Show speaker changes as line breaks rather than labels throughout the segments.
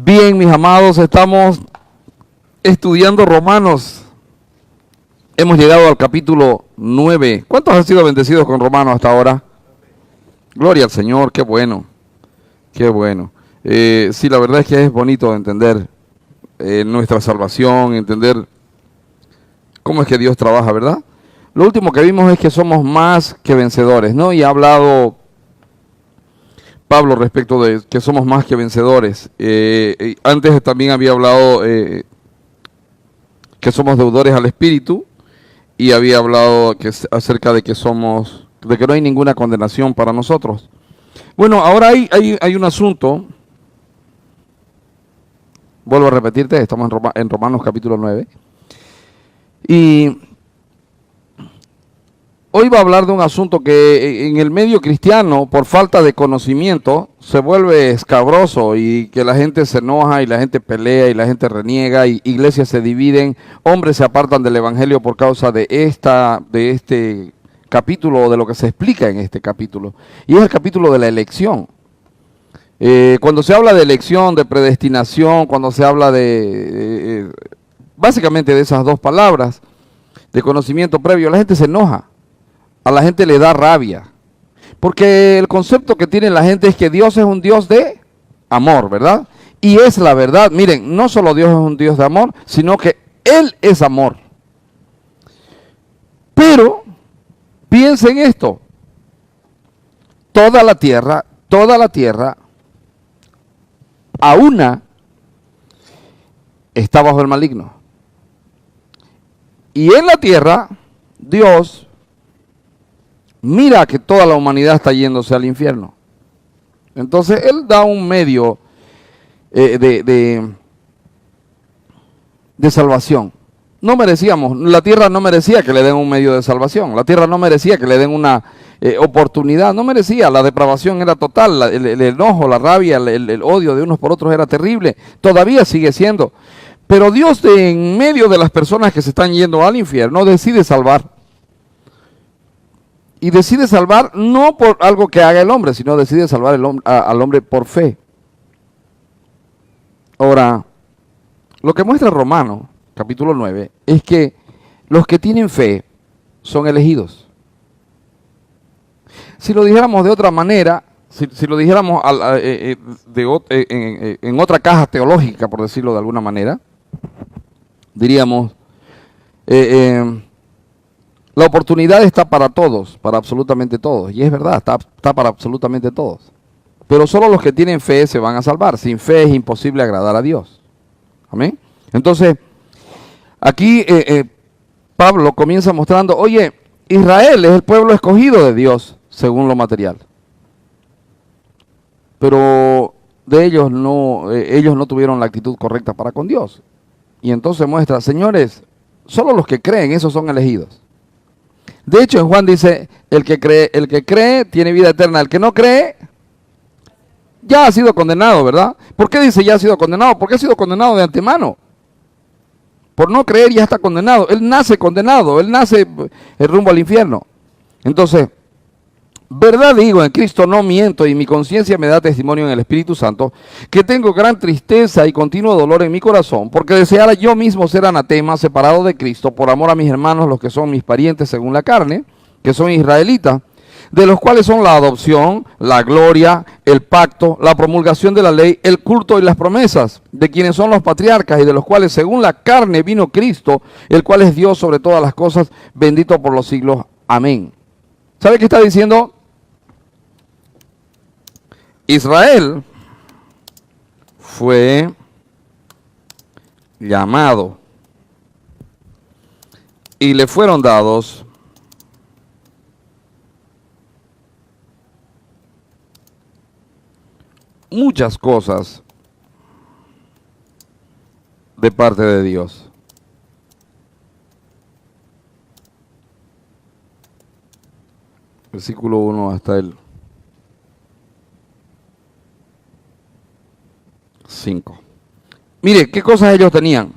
Bien, mis amados, estamos estudiando Romanos. Hemos llegado al capítulo 9. ¿Cuántos han sido bendecidos con Romanos hasta ahora? Gloria al Señor, qué bueno, qué bueno. Sí, la verdad es que es bonito entender nuestra salvación, entender cómo es que Dios trabaja, ¿verdad? Lo último que vimos es que somos más que vencedores, ¿no? Y ha hablado Pablo respecto de que somos más que vencedores. Antes también había hablado que somos deudores al Espíritu y había hablado acerca de que no hay ninguna condenación para nosotros. Bueno, ahora hay un asunto. Vuelvo a repetirte, estamos en Romanos capítulo 9. Y hoy va a hablar de un asunto que en el medio cristiano, por falta de conocimiento, se vuelve escabroso y que la gente se enoja y la gente pelea y la gente reniega y iglesias se dividen, hombres se apartan del evangelio por causa de este capítulo o de lo que se explica en este capítulo. Y es el capítulo de la elección. Cuando se habla de elección, de predestinación, cuando se habla básicamente de esas dos palabras, de conocimiento previo, la gente se enoja. A la gente le da rabia, porque el concepto que tiene la gente es que Dios es un Dios de amor, ¿verdad? Y es la verdad. Miren, no solo Dios es un Dios de amor, sino que Él es amor. Pero, piensen esto, toda la tierra, a una, está bajo el maligno. Y en la tierra, Dios mira que toda la humanidad está yéndose al infierno. Entonces Él da un medio de salvación. No merecíamos, la tierra no merecía que le den un medio de salvación. La tierra no merecía que le den una oportunidad, no merecía. La depravación era total, el enojo, la rabia, el odio de unos por otros era terrible. Todavía sigue siendo. Pero Dios, en medio de las personas que se están yendo al infierno, decide salvar. Y decide salvar no por algo que haga el hombre, sino decide salvar al hombre por fe. Ahora, lo que muestra Romanos, capítulo 9, es que los que tienen fe son elegidos. Si lo dijéramos de otra manera, si lo dijéramos en otra caja teológica, por decirlo de alguna manera, diríamos, la oportunidad está para todos, para absolutamente todos. Y es verdad, está para absolutamente todos. Pero solo los que tienen fe se van a salvar. Sin fe es imposible agradar a Dios. Amén. Entonces, aquí Pablo comienza mostrando, oye, Israel es el pueblo escogido de Dios, según lo material. Pero de ellos no tuvieron la actitud correcta para con Dios. Y entonces muestra, señores, solo los que creen, esos son elegidos. De hecho, en Juan dice, el que cree tiene vida eterna. El que no cree, ya ha sido condenado, ¿verdad? ¿Por qué dice ya ha sido condenado? Porque ha sido condenado de antemano. Por no creer ya está condenado. Él nace condenado, él nace rumbo al infierno. Entonces, verdad digo, en Cristo no miento y mi conciencia me da testimonio en el Espíritu Santo, que tengo gran tristeza y continuo dolor en mi corazón, porque deseara yo mismo ser anatema, separado de Cristo, por amor a mis hermanos, los que son mis parientes según la carne, que son israelitas, de los cuales son la adopción, la gloria, el pacto, la promulgación de la ley, el culto y las promesas, de quienes son los patriarcas y de los cuales según la carne vino Cristo, el cual es Dios sobre todas las cosas, bendito por los siglos. Amén. ¿Sabe qué está diciendo? Israel fue llamado y le fueron dados muchas cosas de parte de Dios. Versículo 1 hasta el 5. Mire, ¿qué cosas ellos tenían?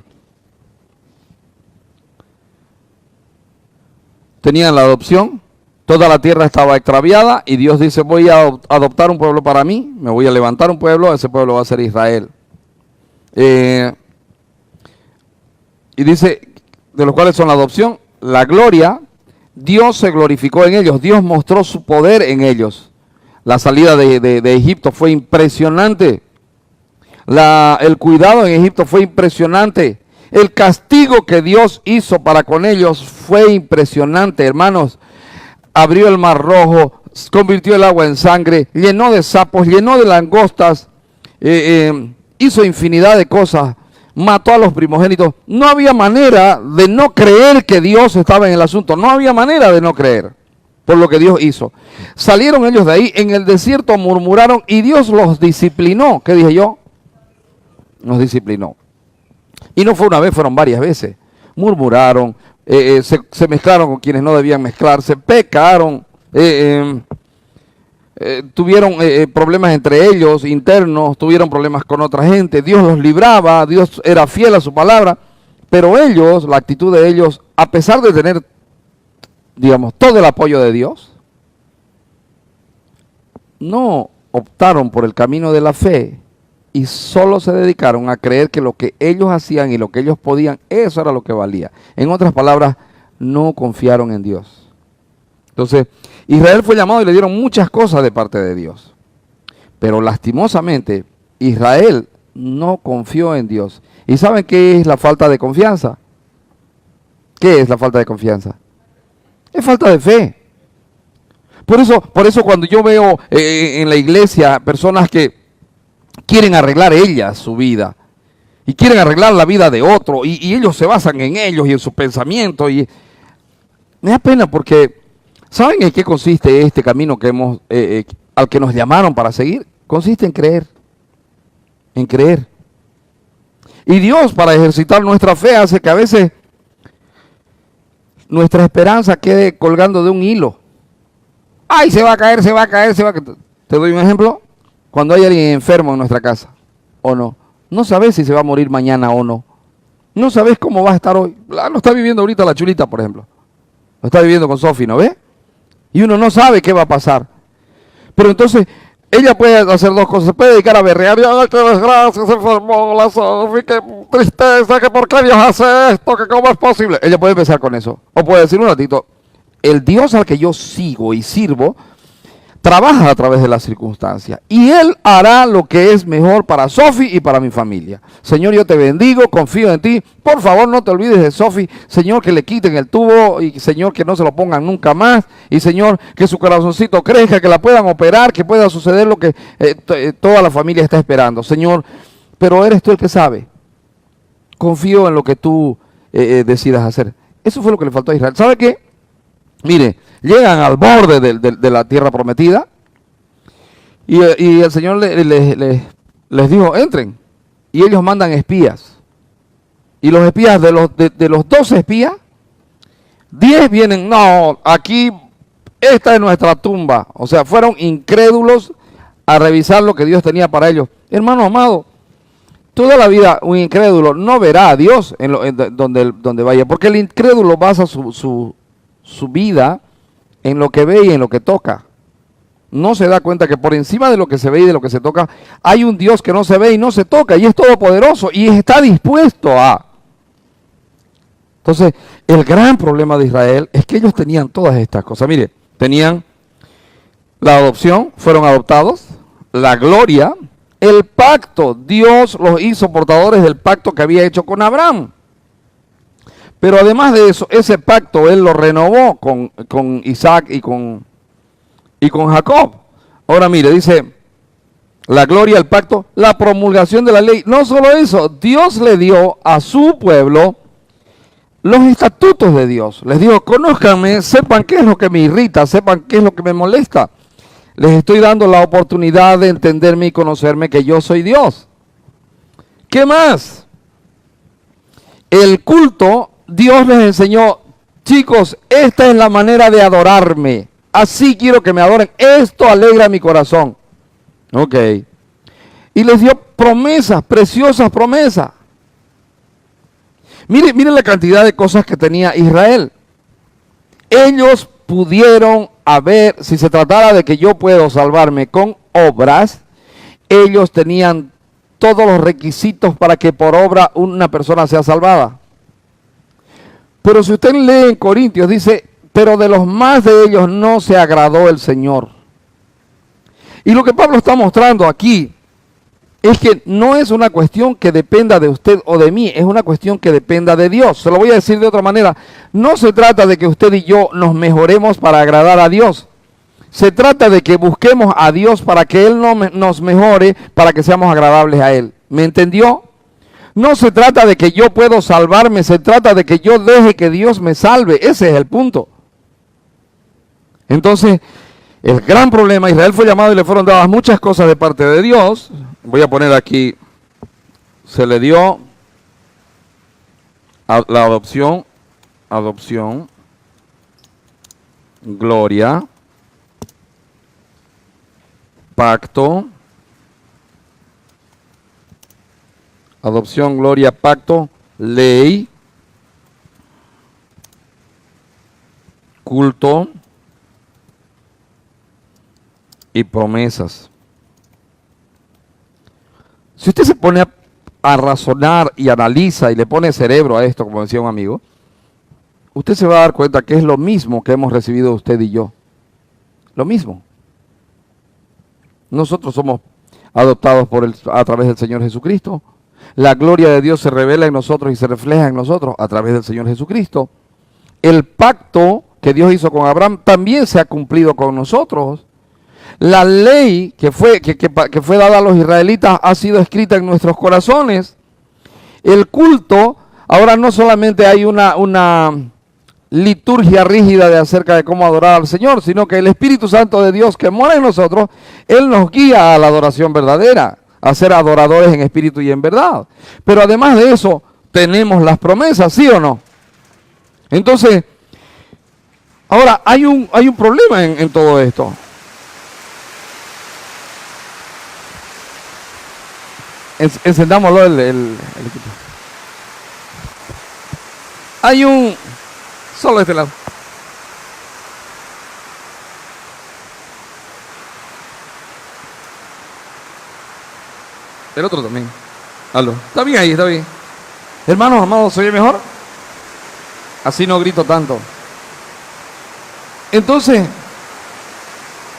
Tenían la adopción, toda la tierra estaba extraviada y Dios dice, voy a adoptar un pueblo para mí, me voy a levantar un pueblo, ese pueblo va a ser Israel. y dice, de los cuales son la adopción, la gloria. Dios se glorificó en ellos, Dios mostró su poder en ellos. La salida de Egipto fue impresionante. El cuidado en Egipto fue impresionante. El castigo que Dios hizo para con ellos fue impresionante, hermanos. Abrió el mar rojo, convirtió el agua en sangre, llenó de sapos, llenó de langostas, hizo infinidad de cosas, mató a los primogénitos. No había manera de no creer que Dios estaba en el asunto, no había manera de no creer por lo que Dios hizo. Salieron ellos de ahí, en el desierto murmuraron y Dios los disciplinó. ¿Qué dije yo? Nos disciplinó. Y no fue una vez, fueron varias veces. Murmuraron, se mezclaron con quienes no debían mezclarse, pecaron, tuvieron problemas entre ellos internos, tuvieron problemas con otra gente. Dios los libraba, Dios era fiel a su palabra, pero ellos, la actitud de ellos, a pesar de tener, digamos, todo el apoyo de Dios, no optaron por el camino de la fe y solo se dedicaron a creer que lo que ellos hacían y lo que ellos podían, eso era lo que valía. En otras palabras, no confiaron en Dios. Entonces, Israel fue llamado y le dieron muchas cosas de parte de Dios. Pero lastimosamente, Israel no confió en Dios. ¿Y saben qué es la falta de confianza? ¿Qué es la falta de confianza? Es falta de fe. Por eso cuando yo veo en la iglesia personas que quieren arreglar ellas su vida y quieren arreglar la vida de otro y ellos se basan en ellos y en su pensamiento, y me da pena porque ¿saben en qué consiste este camino que al que nos llamaron para seguir? Consiste en creer. En creer. Y Dios, para ejercitar nuestra fe, hace que a veces nuestra esperanza quede colgando de un hilo. ¡Ay, se va a caer, se va a caer, se va a caer! Te doy un ejemplo. Cuando hay alguien enfermo en nuestra casa, o no. No sabes si se va a morir mañana o no. No sabes cómo va a estar hoy. Lo está viviendo ahorita la Chulita, por ejemplo. Lo está viviendo con Sofi, ¿no ve? Y uno no sabe qué va a pasar. Pero entonces, ella puede hacer dos cosas. Se puede dedicar a berrear. ¡Ay, qué desgracia! Se enfermó la Sofi. ¡Qué tristeza! ¿Que por qué Dios hace esto? ¿Que cómo es posible? Ella puede empezar con eso. O puede decir un ratito, el Dios al que yo sigo y sirvo, trabaja a través de las circunstancias. Y Él hará lo que es mejor para Sofi y para mi familia. Señor, yo te bendigo, confío en ti. Por favor, no te olvides de Sofi. Señor, que le quiten el tubo. Y Señor, que no se lo pongan nunca más. Y Señor, que su corazoncito crezca, que la puedan operar, que pueda suceder lo que toda la familia está esperando. Señor, pero eres tú el que sabe. Confío en lo que tú decidas hacer. Eso fue lo que le faltó a Israel. ¿Sabe qué? Mire, llegan al borde de la tierra prometida y el Señor les dijo, entren. Y ellos mandan espías. Y los espías, de los 12 espías, 10 vienen, no, aquí, esta es nuestra tumba. O sea, fueron incrédulos a revisar lo que Dios tenía para ellos. Hermano amado, toda la vida un incrédulo no verá a Dios donde vaya, porque el incrédulo basa su vida en lo que ve y en lo que toca. No se da cuenta que por encima de lo que se ve y de lo que se toca, hay un Dios que no se ve y no se toca, y es todopoderoso, y está dispuesto a. Entonces, el gran problema de Israel es que ellos tenían todas estas cosas. Mire, tenían la adopción, fueron adoptados, la gloria, el pacto. Dios los hizo portadores del pacto que había hecho con Abraham. Pero además de eso, ese pacto Él lo renovó con Isaac y con Jacob. Ahora mire, dice, la gloria, el pacto, la promulgación de la ley. No solo eso, Dios le dio a su pueblo los estatutos de Dios. Les dijo, conózcanme, sepan qué es lo que me irrita, sepan qué es lo que me molesta. Les estoy dando la oportunidad de entenderme y conocerme que yo soy Dios. ¿Qué más? El culto. Dios les enseñó, chicos, esta es la manera de adorarme. Así quiero que me adoren. Esto alegra mi corazón. Ok. Y les dio promesas, preciosas promesas. Mire la cantidad de cosas que tenía Israel. Ellos pudieron haber, si se tratara de que yo puedo salvarme con obras, ellos tenían todos los requisitos para que por obra una persona sea salvada. Pero si usted lee en Corintios, dice, pero de los más de ellos no se agradó el Señor. Y lo que Pablo está mostrando aquí es que no es una cuestión que dependa de usted o de mí, es una cuestión que dependa de Dios. Se lo voy a decir de otra manera. No se trata de que usted y yo nos mejoremos para agradar a Dios. Se trata de que busquemos a Dios para que Él nos mejore, para que seamos agradables a Él. ¿Me entendió? No se trata de que yo puedo salvarme, se trata de que yo deje que Dios me salve. Ese es el punto. Entonces, el gran problema, Israel fue llamado y le fueron dadas muchas cosas de parte de Dios. Voy a poner aquí, se le dio la adopción, gloria, pacto, adopción, gloria, pacto, ley, culto y promesas. Si usted se pone a razonar y analiza y le pone cerebro a esto, como decía un amigo, usted se va a dar cuenta que es lo mismo que hemos recibido usted y yo. Lo mismo. Nosotros somos adoptados a través del Señor Jesucristo. La gloria de Dios se revela en nosotros y se refleja en nosotros a través del Señor Jesucristo. El pacto que Dios hizo con Abraham también se ha cumplido con nosotros. La ley que fue dada a los israelitas ha sido escrita en nuestros corazones. El culto, ahora no solamente hay una liturgia rígida de acerca de cómo adorar al Señor, sino que el Espíritu Santo de Dios que mora en nosotros, Él nos guía a la adoración verdadera, a ser adoradores en espíritu y en verdad. Pero además de eso, tenemos las promesas, ¿sí o no? Entonces, ahora hay un problema en todo esto. Encendámoslo el equipo. Hay solo de este lado. El otro también. Aló. Está bien ahí, está bien. Hermanos amados, ¿se oye mejor? Así no grito tanto. Entonces,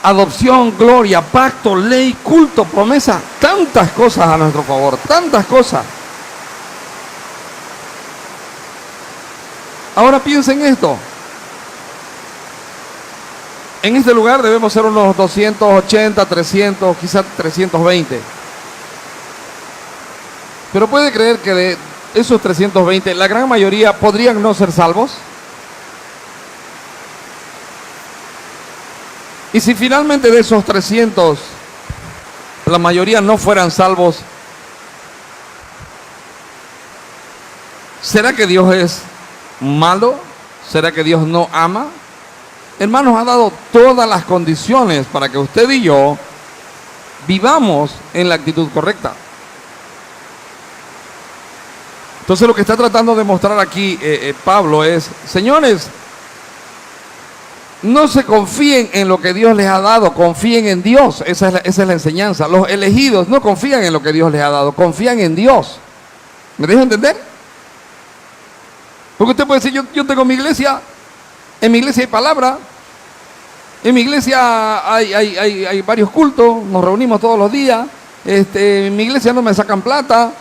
adopción, gloria, pacto, ley, culto, promesa, tantas cosas a nuestro favor, tantas cosas. Ahora piensen esto. En este lugar debemos ser unos 280, 300, quizás 320. Pero puede creer que de esos 320, la gran mayoría podrían no ser salvos. Y si finalmente de esos 300, la mayoría no fueran salvos, ¿será que Dios es malo? ¿Será que Dios no ama? Hermanos, ha dado todas las condiciones para que usted y yo vivamos en la actitud correcta. Entonces lo que está tratando de mostrar aquí Pablo es, señores, no se confíen en lo que Dios les ha dado, confíen en Dios. Esa es la enseñanza. Los elegidos no confían en lo que Dios les ha dado, confían en Dios. ¿Me dejo entender? Porque usted puede decir, yo tengo mi iglesia, en mi iglesia hay palabra, en mi iglesia hay varios cultos, nos reunimos todos los días, en mi iglesia no me sacan plata,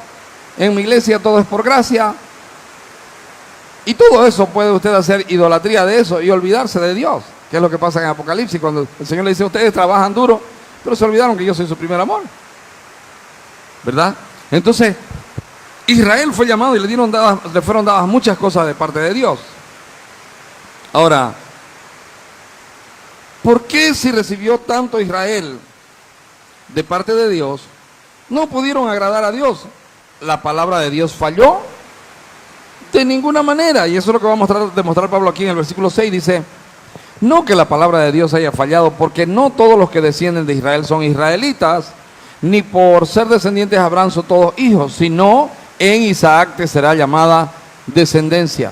en mi iglesia todo es por gracia. Y todo eso puede usted hacer idolatría de eso y olvidarse de Dios, que es lo que pasa en Apocalipsis, cuando el Señor le dice, ustedes trabajan duro, pero se olvidaron que yo soy su primer amor. ¿Verdad? Entonces, Israel fue llamado y le fueron dadas muchas cosas de parte de Dios. Ahora, ¿por qué si recibió tanto Israel de parte de Dios, no pudieron agradar a Dios? ¿La palabra de Dios falló? De ninguna manera. Y eso es lo que va a demostrar Pablo aquí en el versículo 6. Dice, no que la palabra de Dios haya fallado, porque no todos los que descienden de Israel son israelitas, ni por ser descendientes de Abraham son todos hijos, sino en Isaac te será llamada descendencia.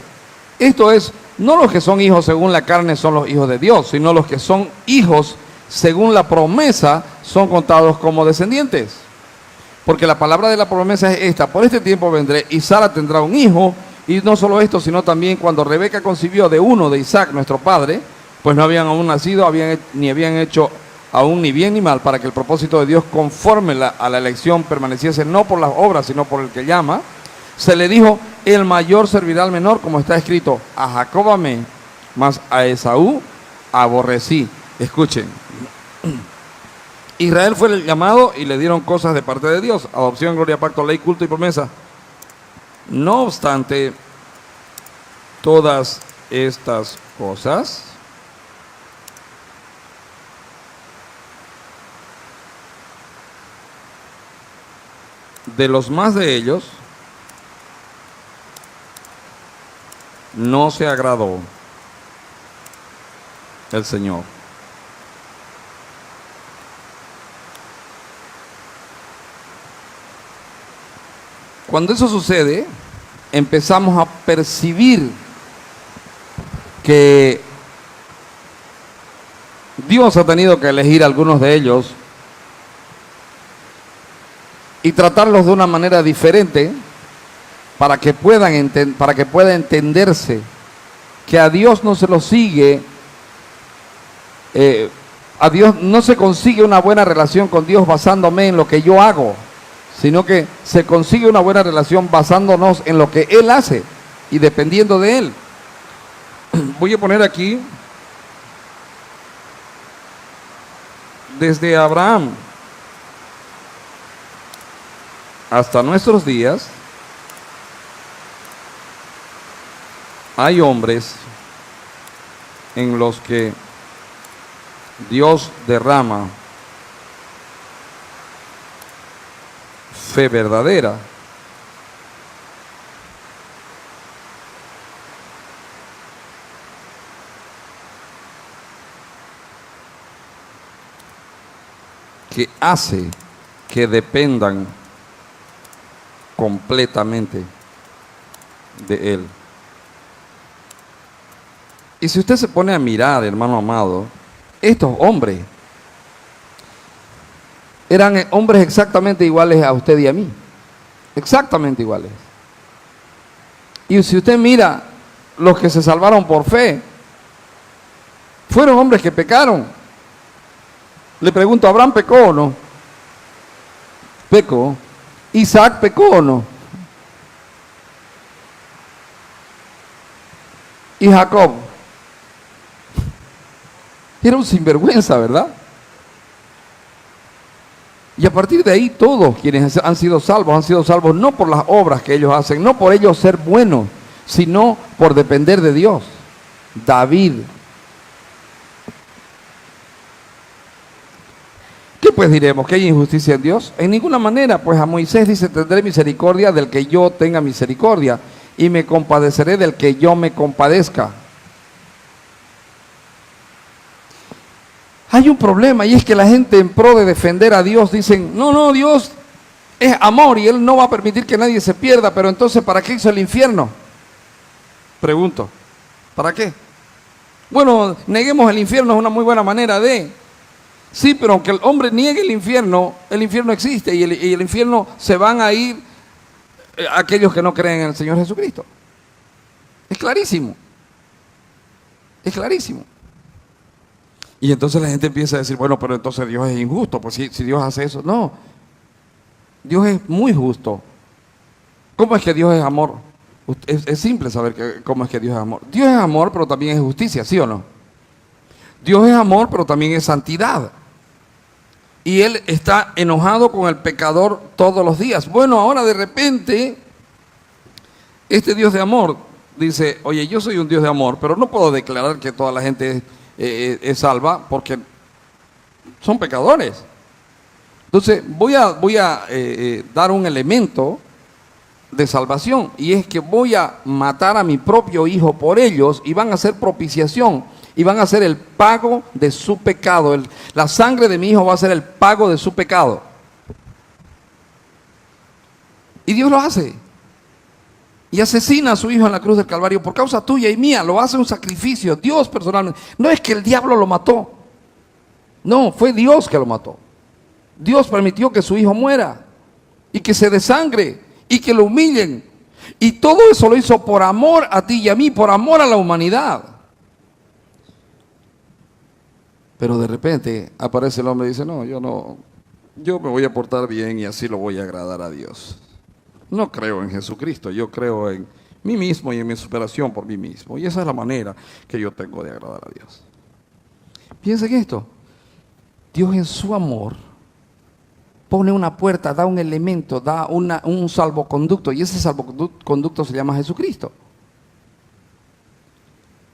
Esto es, no los que son hijos según la carne son los hijos de Dios, sino los que son hijos según la promesa son contados como descendientes. Porque la palabra de la promesa es esta: por este tiempo vendré y Sara tendrá un hijo. Y no solo esto, sino también cuando Rebeca concibió de uno de Isaac, nuestro padre, pues no habían aún nacido, ni habían hecho aún ni bien ni mal, para que el propósito de Dios conforme a la elección permaneciese no por las obras, sino por el que llama. Se le dijo: el mayor servirá al menor, como está escrito: a Jacob amé, mas a Esaú aborrecí. Escuchen, Israel fue el llamado y le dieron cosas de parte de Dios: adopción, gloria, pacto, ley, culto y promesa. No obstante todas estas cosas, de los más de ellos no se agradó el Señor. Cuando eso sucede, empezamos a percibir que Dios ha tenido que elegir a algunos de ellos y tratarlos de una manera diferente para que pueda entenderse que a Dios no se lo sigue, a Dios no se consigue una buena relación con Dios basándome en lo que yo hago, sino que se consigue una buena relación basándonos en lo que Él hace y dependiendo de Él. Voy a poner aquí, desde Abraham hasta nuestros días, hay hombres en los que Dios derrama fe verdadera. Que hace que dependan completamente de Él. Y si usted se pone a mirar, hermano amado, estos hombres eran hombres exactamente iguales a usted y a mí. Exactamente iguales. Y si usted mira los que se salvaron por fe, fueron hombres que pecaron. Le pregunto, ¿Abraham pecó o no? Pecó. ¿Isaac pecó o no? ¿Y Jacob? Era un sinvergüenza, ¿verdad? Y a partir de ahí todos quienes han sido salvos no por las obras que ellos hacen, no por ellos ser buenos, sino por depender de Dios. David. ¿Qué pues diremos? ¿Que hay injusticia en Dios? En ninguna manera, pues a Moisés dice: tendré misericordia del que yo tenga misericordia y me compadeceré del que yo me compadezca. Hay un problema, y es que la gente, en pro de defender a Dios, dicen: no, Dios es amor y Él no va a permitir que nadie se pierda, pero entonces ¿para qué hizo el infierno? Pregunto, ¿para qué? Bueno, neguemos el infierno, es una muy buena manera de... Sí, pero aunque el hombre niegue el infierno existe y el infierno se van a ir aquellos que no creen en el Señor Jesucristo. Es clarísimo. Es clarísimo. Y entonces la gente empieza a decir: bueno, pero entonces Dios es injusto. Pues si Dios hace eso. No. Dios es muy justo. ¿Cómo es que Dios es amor? Es simple saber cómo es que Dios es amor. Dios es amor, pero también es justicia, ¿sí o no? Dios es amor, pero también es santidad. Y Él está enojado con el pecador todos los días. Bueno, ahora de repente, este Dios de amor dice: oye, yo soy un Dios de amor, pero no puedo declarar que toda la gente es salva porque son pecadores. Entonces voy a dar un elemento de salvación, y es que voy a matar a mi propio hijo por ellos, y van a hacer propiciación, y van a hacer el pago de su pecado. La sangre de mi hijo va a ser el pago de su pecado. Y Dios lo hace. Y asesina a su hijo en la cruz del Calvario por causa tuya y mía. Lo hace un sacrificio. Dios personalmente. No es que el diablo lo mató. No, fue Dios que lo mató. Dios permitió que su hijo muera. y que se desangre y que lo humillen. Y todo eso lo hizo por amor a ti y a mí, por amor a la humanidad. Pero de repente aparece el hombre y dice, no, yo me voy a portar bien y así lo voy a agradar a Dios. No creo en Jesucristo, yo creo en mí mismo y en mi superación por mí mismo. Y esa es la manera que yo tengo de agradar a Dios. Piensen esto, Dios en su amor pone una puerta, da un elemento, da un salvoconducto, y ese salvoconducto se llama Jesucristo.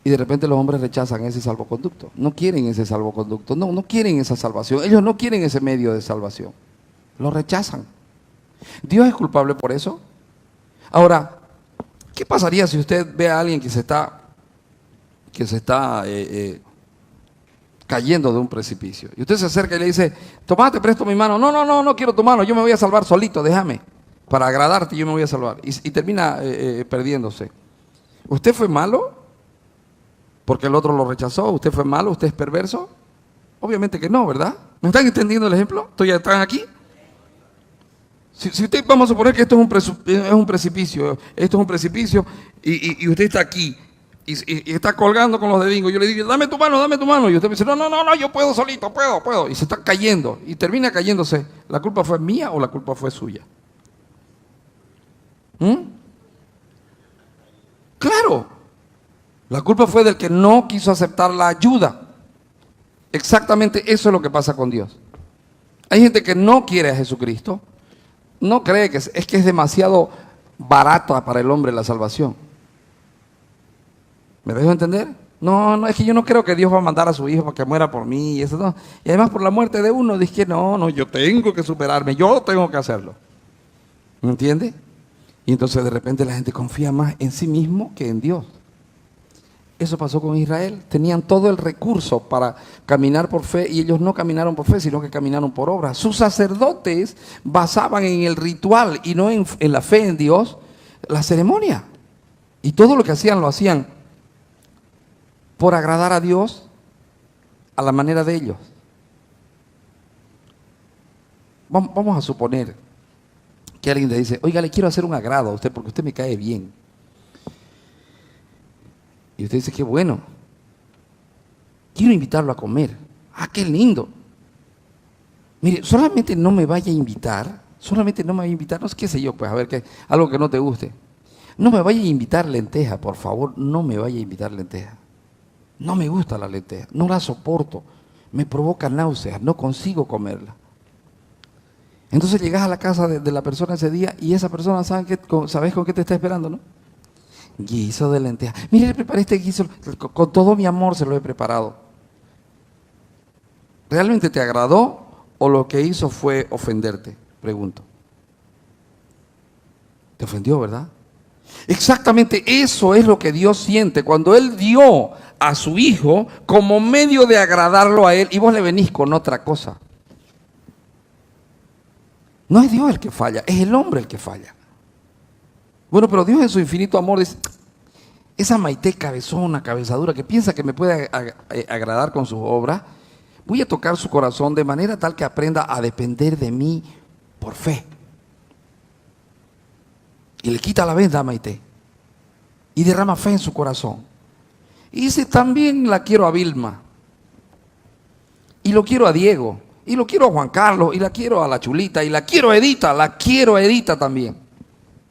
Y de repente los hombres rechazan ese salvoconducto, no quieren ese salvoconducto, no quieren esa salvación, ellos no quieren ese medio de salvación, lo rechazan. ¿Dios es culpable por eso? Ahora, ¿qué pasaría si usted ve a alguien que se está cayendo de un precipicio? Y usted se acerca y le dice, tomá, te presto mi mano. No quiero tu mano, yo me voy a salvar solito, déjame. Para agradarte yo me voy a salvar. Y termina perdiéndose. ¿Usted fue malo? Porque el otro lo rechazó. ¿Usted fue malo? ¿Usted es perverso? Obviamente que no, ¿verdad? ¿Me están entendiendo el ejemplo? ¿Están aquí? Si usted, vamos a suponer que esto es un precipicio, y usted está aquí, y está colgando con los dedingos, yo le digo, dame tu mano, y usted me dice, no, yo puedo solito, puedo, y se está cayendo, y termina cayéndose, ¿la culpa fue mía o la culpa fue suya? Claro, la culpa fue del que no quiso aceptar la ayuda. Exactamente eso es lo que pasa con Dios. Hay gente que no quiere a Jesucristo, no cree que es demasiado barata para el hombre la salvación. ¿Me dejo entender? No, es que yo no creo que Dios va a mandar a su hijo para que muera por mí y eso no. Y además por la muerte de uno, dije, no, yo tengo que superarme, yo tengo que hacerlo. ¿Me entiende? Y entonces de repente la gente confía más en sí mismo que en Dios. Eso pasó con Israel. Tenían todo el recurso para caminar por fe y ellos no caminaron por fe, sino que caminaron por obra. Sus sacerdotes basaban en el ritual y no en la fe en Dios, la ceremonia. Y todo lo que hacían lo hacían por agradar a Dios a la manera de ellos. Vamos a suponer que alguien le dice, oiga, le quiero hacer un agrado a usted porque usted me cae bien. Y usted dice, qué bueno, quiero invitarlo a comer. Ah, qué lindo. Mire, solamente no me vaya a invitar, no sé qué sé yo, pues a ver, algo que no te guste. No me vaya a invitar lenteja, por favor, no me vaya a invitar lenteja. No me gusta la lenteja, no la soporto, me provoca náuseas, no consigo comerla. Entonces llegas a la casa de la persona ese día y esa persona, ¿sabes con qué te está esperando, no? Guiso de lenteja. Mire, le preparé este guiso, con todo mi amor se lo he preparado. ¿Realmente te agradó o lo que hizo fue ofenderte? Pregunto. Te ofendió, ¿verdad? Exactamente eso es lo que Dios siente cuando Él dio a su Hijo como medio de agradarlo a Él y vos le venís con otra cosa. No es Dios el que falla, es el hombre el que falla. Bueno, pero Dios en su infinito amor dice, esa Maite cabezona, cabezadura, que piensa que me puede agradar con sus obras, voy a tocar su corazón de manera tal que aprenda a depender de mí por fe. Y le quita la venda a Maite. Y derrama fe en su corazón. Y dice, también la quiero a Vilma. Y lo quiero a Diego. Y lo quiero a Juan Carlos. Y la quiero a la Chulita. Y la quiero a Edita también.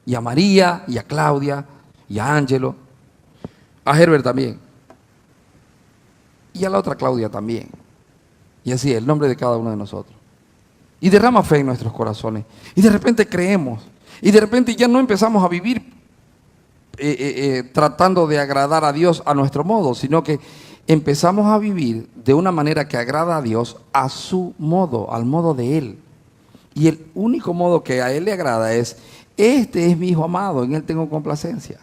Y a María, y a Claudia, y a Ángelo, a Herbert también, y a la otra Claudia también, y así el nombre de cada uno de nosotros. Y derrama fe en nuestros corazones, y de repente creemos, y de repente ya no empezamos a vivir tratando de agradar a Dios a nuestro modo, sino que empezamos a vivir de una manera que agrada a Dios a su modo, al modo de Él. Y el único modo que a Él le agrada es, este es mi Hijo amado, en Él tengo complacencia.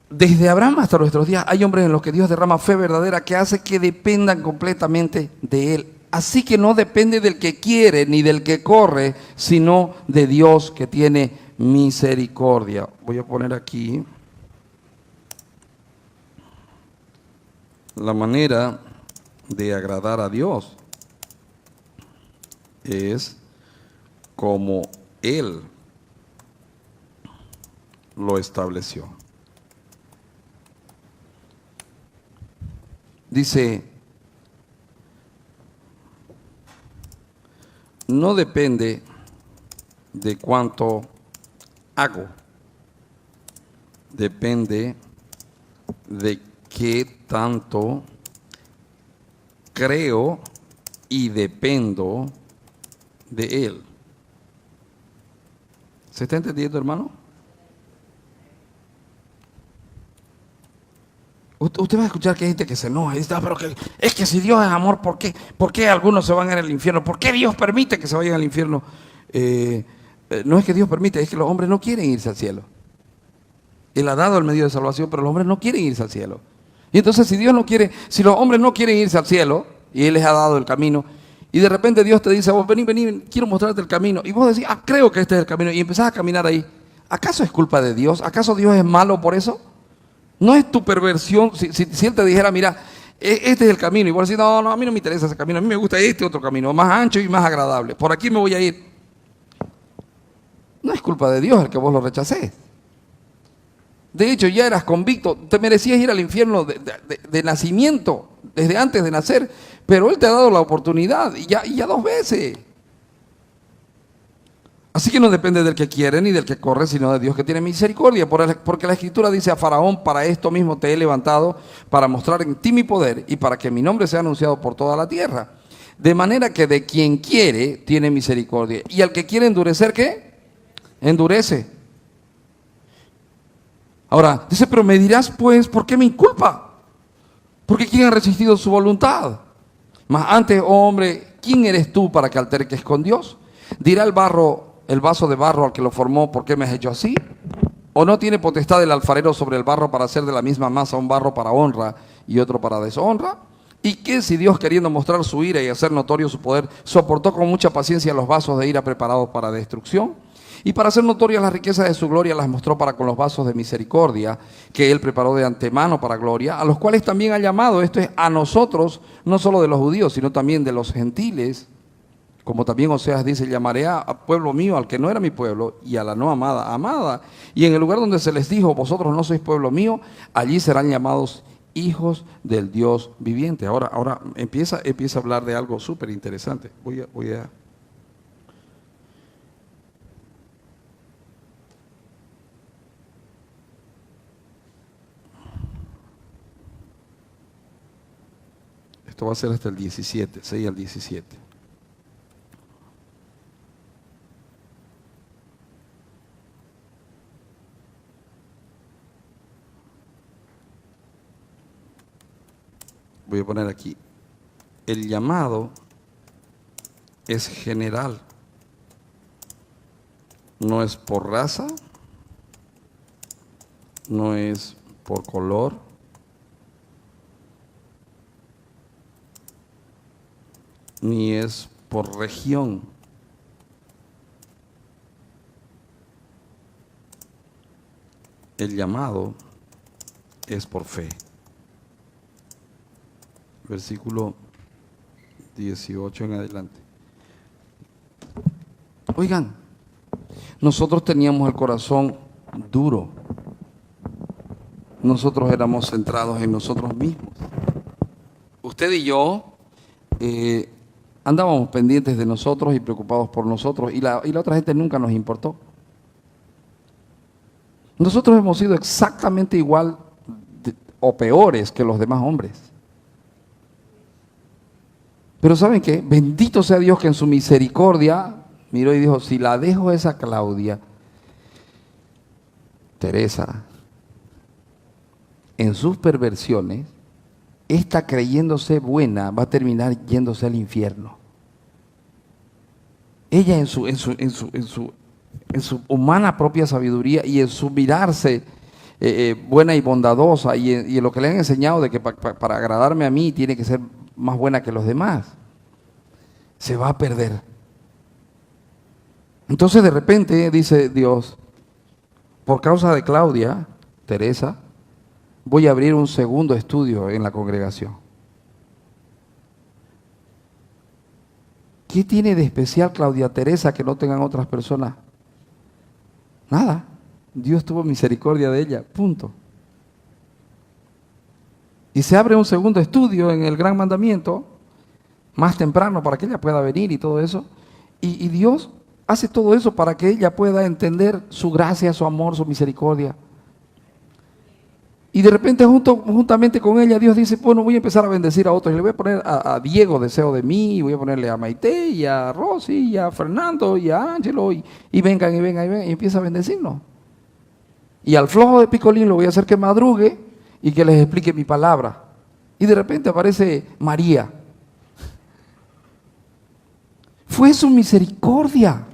Desde Abraham hasta nuestros días hay hombres en los que Dios derrama fe verdadera que hace que dependan completamente de Él. Así que no depende del que quiere ni del que corre, sino de Dios que tiene misericordia. Voy a poner aquí la manera de agradar a Dios. es como Él lo estableció. Dice, no depende de cuánto hago, depende de qué tanto creo y dependo de Él. ¿Se está entendiendo, hermano? Usted va a escuchar que hay gente que se enoja y dice, pero es que si Dios es amor, ¿por qué algunos se van a ir al infierno? ¿Por qué Dios permite que se vayan al infierno? No es que Dios permite, es que los hombres no quieren irse al cielo. Él ha dado el medio de salvación, pero los hombres no quieren irse al cielo. Y entonces si Dios no quiere, si los hombres no quieren irse al cielo, y Él les ha dado el camino, y de repente Dios te dice, vos vení, quiero mostrarte el camino, y vos decís, creo que este es el camino, y empezás a caminar ahí, ¿acaso es culpa de Dios? ¿Acaso Dios es malo por eso? No es tu perversión, si Él te dijera, mira, este es el camino, y vos decís, no, a mí no me interesa ese camino, a mí me gusta este otro camino, más ancho y más agradable, por aquí me voy a ir. No es culpa de Dios el que vos lo rechacés. De hecho, ya eras convicto, te merecías ir al infierno de nacimiento, desde antes de nacer, pero Él te ha dado la oportunidad, y ya 2 veces. Así que no depende del que quiere ni del que corre, sino de Dios que tiene misericordia, porque la Escritura dice a Faraón, para esto mismo te he levantado, para mostrar en ti mi poder, y para que mi nombre sea anunciado por toda la tierra. De manera que de quien quiere, tiene misericordia, y al que quiere endurecer, ¿qué? Endurece. Ahora, dice, pero me dirás pues, ¿por qué me inculpa? Porque ¿quién ha resistido su voluntad? Mas antes, oh hombre, ¿quién eres tú para que alterques con Dios? Dirá el vaso de barro al que lo formó, ¿por qué me has hecho así? ¿O no tiene potestad el alfarero sobre el barro para hacer de la misma masa un barro para honra y otro para deshonra? ¿Y qué si Dios, queriendo mostrar su ira y hacer notorio su poder, soportó con mucha paciencia los vasos de ira preparados para destrucción? Y para hacer notorias las riquezas de su gloria las mostró para con los vasos de misericordia que Él preparó de antemano para gloria, a los cuales también ha llamado, esto es, a nosotros, no solo de los judíos, sino también de los gentiles, como también Oseas dice, llamaré a pueblo mío al que no era mi pueblo, y a la no amada, amada. Y en el lugar donde se les dijo, vosotros no sois pueblo mío, allí serán llamados hijos del Dios viviente. Ahora empieza a hablar de algo súper interesante. Voy a Esto va a ser hasta el 17, 6 al 17. Voy a poner aquí. El llamado es general. No es por raza, no es por color, ni es por región. El llamado es por fe. Versículo 18 en adelante. Oigan, nosotros teníamos el corazón duro. Nosotros éramos centrados en nosotros mismos. Usted y yo andábamos pendientes de nosotros y preocupados por nosotros, y la otra gente nunca nos importó. Nosotros hemos sido exactamente igual o peores que los demás hombres. Pero ¿saben qué? Bendito sea Dios que en su misericordia miró y dijo, si la dejo a esa Claudia, Teresa, en sus perversiones, esta creyéndose buena va a terminar yéndose al infierno. Ella en su humana propia sabiduría y en su mirarse buena y bondadosa y en lo que le han enseñado de que para agradarme a mí tiene que ser más buena que los demás, se va a perder. Entonces de repente dice Dios, por causa de Claudia, Teresa, voy a abrir un segundo estudio en la congregación. ¿Qué tiene de especial Claudia Teresa que no tengan otras personas? Nada. Dios tuvo misericordia de ella, punto. Y se abre un segundo estudio en el Gran Mandamiento, más temprano, para que ella pueda venir y todo eso. Y Dios hace todo eso para que ella pueda entender su gracia, su amor, su misericordia. Y de repente juntamente con ella Dios dice, bueno, voy a empezar a bendecir a otros. Y le voy a poner a Diego deseo de mí, y voy a ponerle a Maite, y a Rosy, y a Fernando, y a Ángelo, y vengan, y vengan, y vengan, y empieza a bendecirnos. Y al flojo de Picolín lo voy a hacer que madrugue y que les explique mi palabra. Y de repente aparece María. Fue su misericordia.